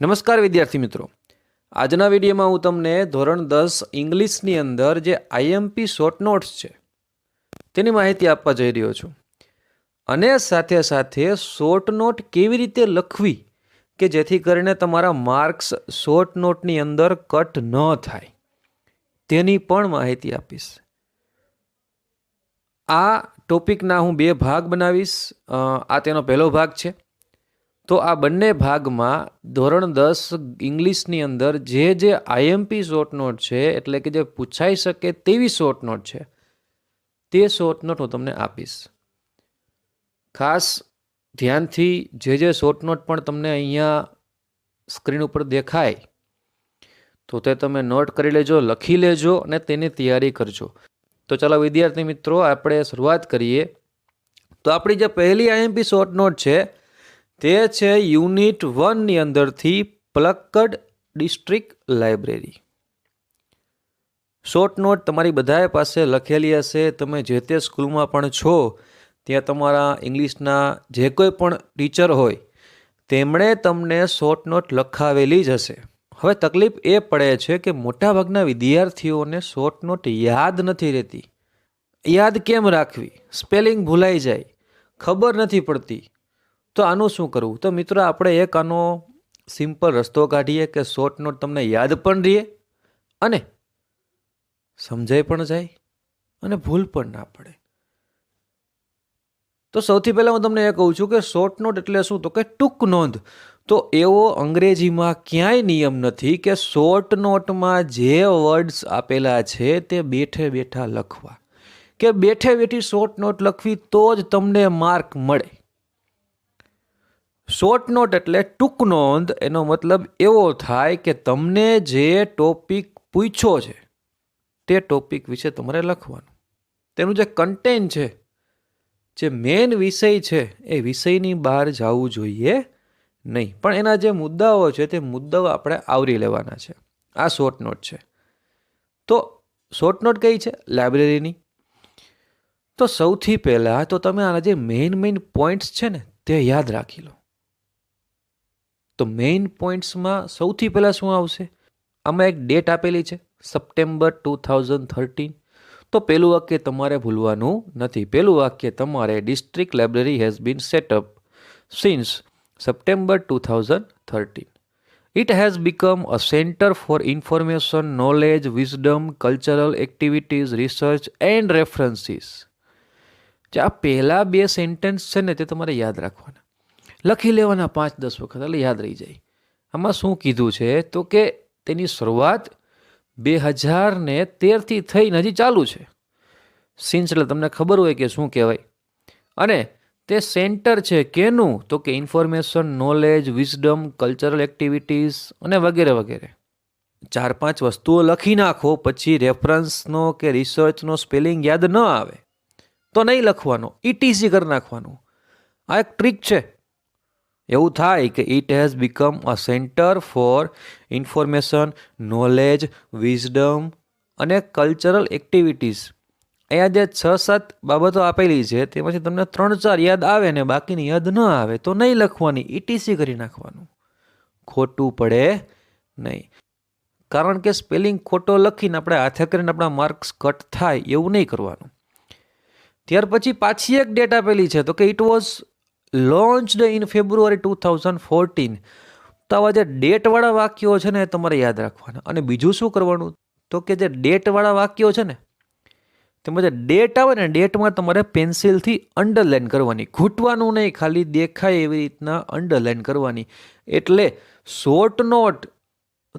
નમસ્કાર વિદ્યાર્થી મિત્રો, આજના વિડીયોમાં હું તમને ધોરણ 10 ઇંગ્લિશની અંદર જે આઈએમપી શોર્ટ નોટ્સ છે તેની માહિતી આપવા જઈ રહ્યો છું અને સાથે સાથે શોર્ટ નોટ કેવી રીતે લખવી કે જેથી કરીને તમારા માર્ક્સ શોર્ટ નોટની અંદર કટ ન થાય તેની પણ માહિતી આપીશ. આ ટોપિકના હું 2 ભાગ બનાવીશ. આ તેનો પહેલો ભાગ છે. તો આ બંને ભાગમાં ધોરણ 10 ઇંગ્લિશની અંદર જે આઈએમપી શોર્ટ નોટ છે, એટલે કે જે પૂછાઈ શકે તેવી શોર્ટ નોટ છે, તે શોર્ટ નોટ હું તમને આપીશ. ખાસ ધ્યાનથી જે શોર્ટ નોટ પણ તમને અહીંયા સ્ક્રીન ઉપર દેખાય તો તે તમે નોટ કરી લેજો, લખી લેજો અને તેની તૈયારી કરજો. તો ચાલો વિદ્યાર્થી મિત્રો, આપણે શરૂઆત કરીએ. તો આપણી જે પહેલી આઈએમપી શોર્ટ નોટ છે તે છે યુનિટ 1ની અંદરથી પ્લક્કડ ડિસ્ટ્રિક્ટ લાઇબ્રેરી. શોર્ટ નોટ તમારી બધાએ પાસે લખેલી હશે. તમે જે તે સ્કૂલમાં પણ છો ત્યાં તમારા ઇંગ્લિશના જે કોઈ પણ ટીચર હોય તેમણે તમને શોર્ટ નોટ લખાવેલી જ હશે. હવે તકલીફ એ પડે છે કે મોટાભાગના વિદ્યાર્થીઓને શોર્ટ નોટ યાદ નથી રહેતી. યાદ કેમ રાખવી? સ્પેલિંગ ભૂલાઈ જાય, ખબર નથી પડતી. તો આનું શું કરવું? તો મિત્રો, આપણે એક આનો સિમ્પલ રસ્તો કાઢીએ કે શોર્ટ નોટ તમને યાદ પણ રહે અને સમજાઈ પણ જાય અને ભૂલ પણ ના પડે. તો સૌથી પહેલાં હું તમને એ કહું છું કે શોર્ટ નોટ એટલે શું? તો કે ટૂંક નોંધ. તો એવો અંગ્રેજીમાં ક્યાંય નિયમ નથી કે શોર્ટ નોટમાં જે વર્ડ્સ આપેલા છે તે બેઠે બેઠા લખવા કે બેઠે બેઠી શોર્ટ નોટ લખવી તો જ તમને માર્ક મળે. શોર્ટ નોટ એટલે ટૂંક નોંધ. એનો મતલબ એવો થાય કે તમને જે ટોપિક પૂછ્યો છે તે ટોપિક વિશે તમારે લખવાનું. તેનું જે કન્ટેન્ટ છે, જે મેઇન વિષય છે, એ વિષયની બહાર જવું જોઈએ નહીં, પણ એના જે મુદ્દાઓ છે તે મુદ્દાઓ આપણે આવરી લેવાના છે. આ શોર્ટ નોટ છે. તો શોર્ટ નોટ કઈ છે? લાઇબ્રેરીની. તો સૌથી પહેલાં તો તમે આના જે મેઇન પોઈન્ટ્સ છે ને તે યાદ રાખી લો. તો મેઇન પોઈન્ટ્સમાં સૌથી પહેલાં શું આવશે? આમાં એક ડેટ આપેલી છે, સપ્ટેમ્બર 2013. તો પહેલું વાક્ય તમારે ભૂલવાનું નથી. પહેલું વાક્ય તમારે district library has been setup since September 2013. It has become a center for information, knowledge, wisdom, cultural activities, research and references. જે આ પહેલા 2 સેન્ટેન્સ છે ને તે તમારે યાદ રાખવાના, લખી લેવાના 5-10 વખત, એટલે યાદ રહી જાય. આમાં શું કીધું છે તો કે તેની શરૂઆત 2013થી થઈને હજી ચાલુ છે. સિન્સ એટલે તમને ખબર હોય કે શું કહેવાય. અને તે સેન્ટર છે કેનું? તો કે information, knowledge, wisdom, cultural activities અને વગેરે વગેરે. 4-5 વસ્તુઓ લખી નાખો, પછી રેફરન્સનો કે રિસર્ચનો સ્પેલિંગ યાદ ન આવે તો નહીં લખવાનો, ઇટીસી કરી નાખવાનું. આ એક ટ્રીક છે. એવું થાય કે it has become a centre for information, knowledge, wisdom અને કલ્ચરલ એક્ટિવિટીઝ. અહીંયા જે 6-7 બાબતો આપેલી છે તેમાંથી તમને 3-4 યાદ આવે ને બાકીની યાદ ન આવે તો નહીં લખવાની, ઇટીસી કરી નાખવાનું. ખોટું પડે નહીં. કારણ કે સ્પેલિંગ ખોટો લખીને આપણે હાથે કરીને આપણા માર્ક્સ કટ થાય એવું નહીં કરવાનું. ત્યાર પછી પાછી એક ડેટ આપેલી છે, તો કે ઇટ વોઝ લોન્ચ્ડ ઇન ફેબ્રુઆરી 2014. તો આવા જે ડેટવાળા વાક્યો છે ને એ તમારે યાદ રાખવાના. અને બીજું શું કરવાનું? તો કે જે ડેટવાળા વાક્યો છે ને તેમાં જે ડેટ આવે ને, ડેટમાં તમારે પેન્સિલથી અંડરલાઇન કરવાની, ઘૂંટવાનું નહીં, ખાલી દેખાય એવી રીતના અંડરલાઇન કરવાની. એટલે શોર્ટ નોટ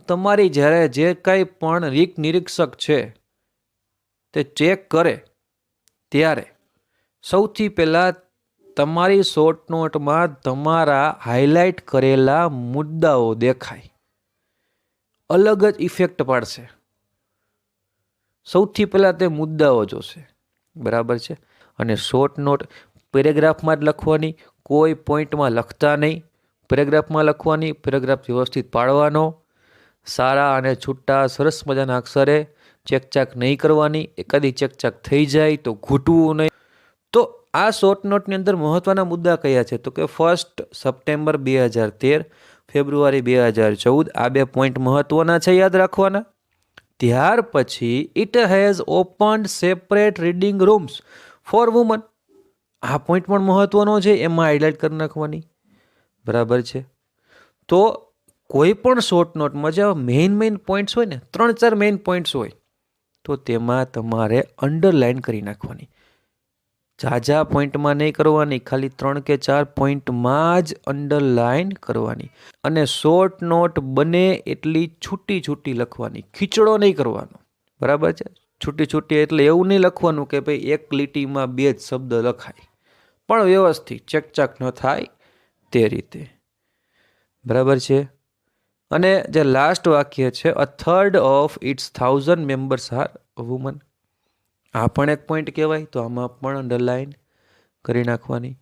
તમારી જ્યારે જે કાંઈ પણ નિરીક્ષક છે તે ચેક કરે ત્યારે સૌથી પહેલાં તમારી શોર્ટ નોટમાં તમારા હાઇલાઇટ કરેલા મુદ્દાઓ દેખાય, અલગ જ ઇફેક્ટ પાડશે. સૌથી પહેલાં તે મુદ્દાઓ જોશે. બરાબર છે? અને શોર્ટ નોટ પેરેગ્રાફમાં જ લખવાની, કોઈ પોઈન્ટમાં લખતા નહીં. પેરેગ્રાફમાં લખવાની, પેરેગ્રાફ વ્યવસ્થિત પાડવાનો, સારા અને છૂટા સરસ મજાના અક્ષરે, ચેકચાક નહીં કરવાની. એકાદી ચેકચાક થઈ જાય તો ઘૂંટવું નહીં. તો આ શોર્ટ નોટની અંદર મહત્ત્વના મુદ્દા કયા છે? તો કે 1 સપ્ટેમ્બર 2013, ફેબ્રુઆરી 2014, આ 2 પોઈન્ટ મહત્વના છે, યાદ રાખવાના. ત્યાર પછી it has opened separate reading rooms for women, આ પોઈન્ટ પણ મહત્વનો છે, એમાં હાઇલાઇટ કરી નાખવાની. બરાબર છે. તો કોઈ પણ શોર્ટ નોટમાં જે મેઇન પોઈન્ટ્સ હોય ને, 3-4 મેઇન પોઈન્ટ્સ હોય, તો તેમાં તમારે અંડરલાઇન કરી નાખવાની. ઝાઝા પોઈન્ટમાં નહીં કરવાની, ખાલી 3 કે 4 પોઈન્ટમાં જ અંડરલાઇન કરવાની. અને શોર્ટ નોટ બને એટલી છૂટી લખવાની, ખીચડો નહીં કરવાનો. બરાબર છે. છૂટી એટલે એવું નહીં લખવાનું કે ભાઈ એક લીટીમાં 2 જ શબ્દ લખાય, પણ વ્યવસ્થિત ચકચાક ન થાય તે રીતે. બરાબર છે. અને જે લાસ્ટ વાક્ય છે, a third of its 1000 members are women, આ પણ એક પોઈન્ટ કહેવાય, તો આમાં પણ અંડરલાઇન કરી નાખવાની.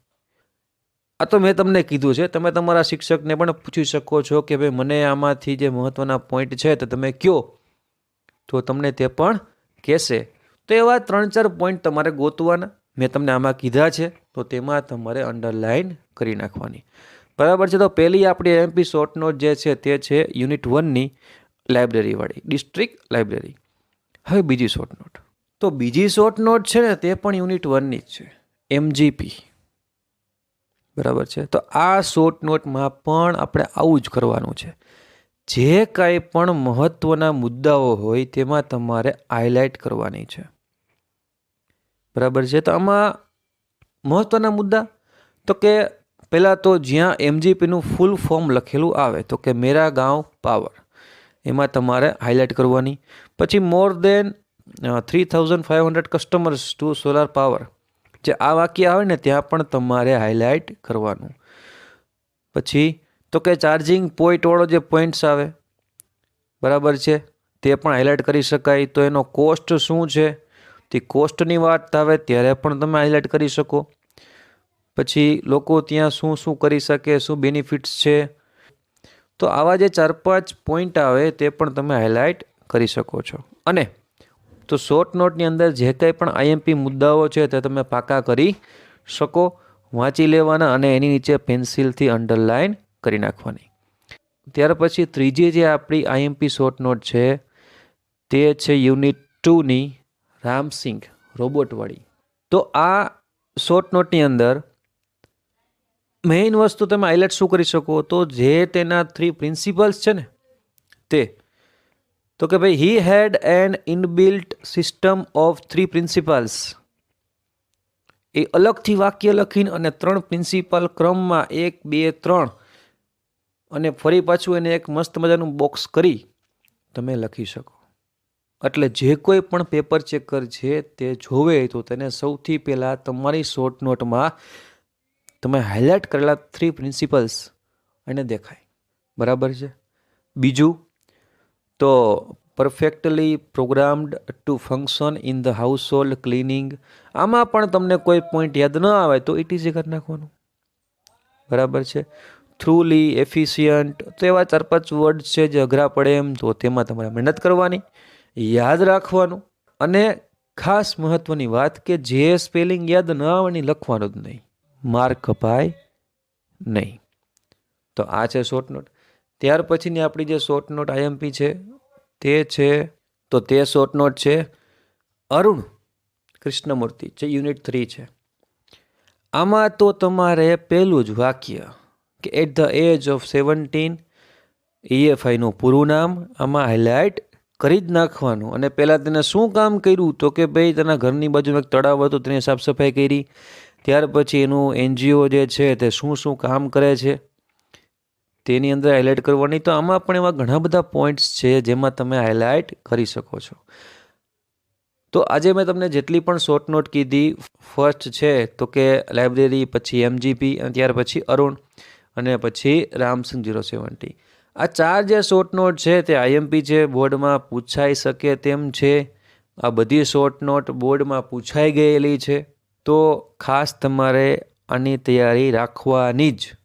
આ તો મેં તમને કીધું છે, તમે તમારા શિક્ષકને પણ પૂછી શકો છો કે ભાઈ મને આમાંથી જે મહત્વના પોઈન્ટ છે તો તમે કયો, તો તમને તે પણ કહેશે. તો એવા 3-4 પોઈન્ટ તમારે ગોતવાના, મેં તમને આમાં કીધા છે, તો તેમાં તમારે અંડરલાઇન કરી નાખવાની. બરાબર છે. તો પહેલી આપણી એમપી શોર્ટ નોટ જે છે તે છે યુનિટ 1ની લાઇબ્રેરીવાળી, ડિસ્ટ્રિક્ટ લાઇબ્રેરી. હવે બીજી શોર્ટ નોટ, તો બીજી શોર્ટ નોટ છે ને તે પણ યુનિટ 1ની જ છે, MGP. બરાબર છે. તો આ શોર્ટ નોટમાં પણ આપણે આવું જ કરવાનું છે. જે કાંઈ પણ મહત્વના મુદ્દાઓ હોય તેમાં તમારે હાઇલાઇટ કરવાની છે. બરાબર છે. તો આમાં મહત્વના મુદ્દા, તો કે પહેલાં તો જ્યાં MGPનું ફૂલ ફોર્મ લખેલું આવે, તો કે મેરા ગાંવ પાવર, એમાં તમારે હાઇલાઇટ કરવાની. પછી મોર દેન 3500 કસ્ટમર્સ ટુ સોલાર પાવર, જે આ વાક્ય આવે ને ત્યાં પણ તમારે હાઇલાઇટ કરવાનું. પછી તો કે ચાર્જિંગ પોઈન્ટવાળો જે પોઈન્ટ્સ આવે, બરાબર છે, તે પણ હાઇલાઇટ કરી શકાય. તો એનો કોસ્ટ શું છે, તે કોસ્ટની વાત આવે ત્યારે પણ તમે હાઇલાઇટ કરી શકો. પછી લોકો ત્યાં શું કરી શકે, શું બેનિફિટ્સ છે, તો આવા જે 4-5 પોઈન્ટ આવે તે પણ તમે હાઇલાઇટ કરી શકો છો. અને તો શોર્ટ નોટની અંદર જે કંઈ પણ આઈએમપી મુદ્દાઓ છે તે તમે પાકા કરી શકો, વાંચી લેવાના અને એની નીચે પેન્સિલથી અંડરલાઇન કરી નાખવાની. ત્યાર પછી ત્રીજી જે આપણી આઈએમપી શોર્ટ નોટ છે તે છે યુનિટ 2ની રામસિંગ રોબોટવાળી. તો આ શોર્ટ નોટની અંદર મેઇન વસ્તુ તમે હાઇલાઇટ શું કરી શકો, તો જે તેના 3 પ્રિન્સિપલ્સ છે ને તે, તો કે ભાઈ he had an inbuilt system of 3 principles, એ અલગથી વાક્ય લખીને અને 3 પ્રિન્સિપલ ક્રમમાં 1, 2, 3 અને ફરી પાછું એને એક મસ્ત મજાનું બોક્સ કરી તમે લખી શકો. એટલે જે કોઈ પણ પેપર ચેકર છે તે જોવે તો તેને સૌથી પહેલાં તમારી શોર્ટ નોટમાં તમે હાઇલાઇટ કરેલા 3 પ્રિન્સિપલ્સ એને દેખાય. બરાબર છે. બીજું તો perfectly programmed to function in the household cleaning, આમાં પણ તમને કોઈ પોઈન્ટ યાદ ન આવે તો ઇટીઝી કરી નાખવાનું. બરાબર છે. થ્રુલી, એફિશિયન્ટ, તો એવા 4-5 વર્ડ છે જે અઘરા પડે એમ, તો તેમાં તમારે મહેનત કરવાની, યાદ રાખવાનું. અને ખાસ મહત્વની વાત કે જે સ્પેલિંગ યાદ ન આવવાની લખવાનું જ નહીં, માર્ક કપાય નહીં. તો આ છે શોર્ટ નોટ. ત્યાર પછીની આપણી જે શોર્ટ નોટ આઈએમપી છે તે છે, તો તે શોર્ટ નોટ છે અરુણ કૃષ્ણમૂર્તિ, જે યુનિટ 3 છે. આમાં તો તમારે પહેલું જ વાક્ય કે એટ ધ એજ ઓફ 17 EFIનું પૂરું નામ આમાં હાઇલાઇટ કરી જ નાખવાનું. અને પહેલાં તેને શું કામ કર્યું, તો કે ભાઈ તેના ઘરની બાજુમાં એક તળાવ હતું, તેની સાફ સફાઈ કરી. ત્યાર પછી એનું NGO જે છે તે શું કામ કરે છે તેની અંદર હાઇલાઇટ કરવાની. તો આમાં પણ એવા ઘણા બધા પોઈન્ટ્સ છે જેમાં તમે હાઇલાઇટ કરી શકો છો. તો આજે મેં તમને જેટલી પણ શોર્ટ નોટ કીધી, ફર્સ્ટ છે તો કે લાઇબ્રેરી, પછી MGP, અને ત્યાર પછી અરુણ, અને પછી રામસિંગ 070, આ 4 જે શોર્ટ નોટ છે તે આઈએમપી છે, બોર્ડમાં પૂછાઈ શકે તેમ છે. આ બધી શોર્ટ નોટ બોર્ડમાં પૂછાઈ ગયેલી છે, તો ખાસ તમારે આની તૈયારી રાખવાની જ.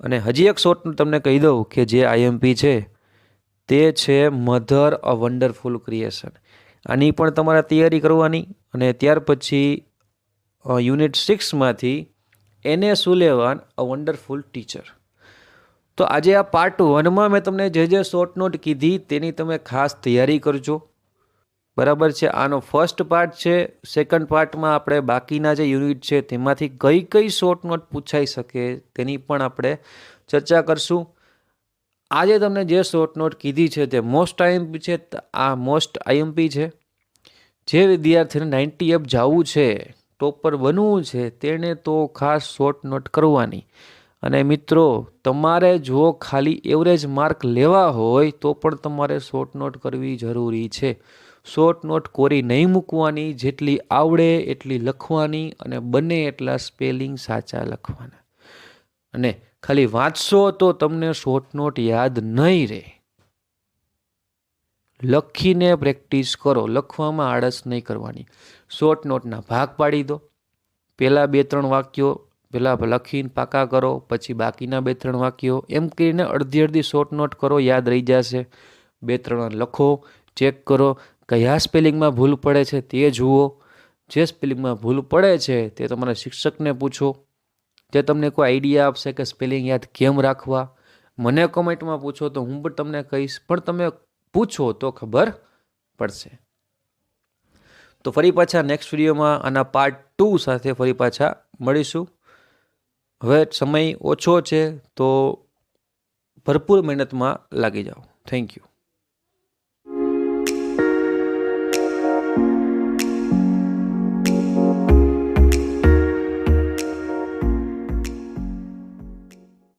અને હજી એક શોર્ટ નોટ તમને કહી દઉં કે જે આઈએમપી છે તે છે મધર અ વન્ડરફુલ ક્રિએશન, આની પણ તમારે તૈયારી કરવાની. અને ત્યાર પછી યુનિટ 6માંથી એને સુલેવાન અ વન્ડરફુલ ટીચર, તો આજે આ પાર્ટ 1માં મેં તમને જે શોર્ટ નોટ કીધી તેની તમે ખાસ તૈયારી કરજો, બરાબર છે. આનો ફર્સ્ટ પાર્ટ છે. સેકન્ડ પાર્ટમાં આપણે બાકીના જે યુનિટ છે તેમાંથી કઈ કઈ શોર્ટ નોટ પૂછાઈ શકે તેની પણ આપણે ચર્ચા કરશું. આજે તમને જે શોર્ટ નોટ કીધી છે તે મોસ્ટ આઈએમપી છે. આ મોસ્ટ આઈએમપી છે. જે વિદ્યાર્થીને 90 અપ જવું છે, ટોપર બનવું છે, તેણે તો ખાસ શોર્ટ નોટ કરવાની. અને મિત્રો, તમારે જો ખાલી એવરેજ માર્ક લેવા હોય તો પણ તમારે શોર્ટ નોટ કરવી જરૂરી છે. શોર્ટ નોટ કોરી નહીં મૂકવાની, જેટલી આવડે એટલી લખવાની અને બને એટલા સ્પેલિંગ સાચા લખવાના. અને ખાલી વાંચશો તો તમને શોર્ટ નોટ યાદ નહીં રહે. લખીને પ્રેક્ટિસ કરો, લખવામાં આળસ નહીં કરવાની. શોર્ટ નોટના ભાગ પાડી દો. પહેલા 2-3 વાક્યો પહેલાં લખીને પાકા કરો, પછી બાકીના 2-3 વાક્યો, એમ કરીને અડધી શોર્ટ નોટ કરો, યાદ રહી જશે. 2-3 લખો, ચેક કરો કયા સ્પેલિંગમાં ભૂલ પડે છે તે જુઓ. જે સ્પેલિંગમાં ભૂલ પડે છે તે તમારા શિક્ષકને પૂછો, જે તમને કોઈ આઈડિયા આપશે કે સ્પેલિંગ યાદ કેમ રાખવા. મને કોમેન્ટમાં પૂછો તો હું પણ તમને કહીશ, પણ તમે પૂછો તો ખબર પડશે. તો ફરી પાછા નેક્સ્ટ વિડીયોમાં આના પાર્ટ 2 સાથે ફરી પાછા મળીશું. હવે સમય ઓછો છે તો ભરપૂર મહેનતમાં લાગી જાઓ. Thank you.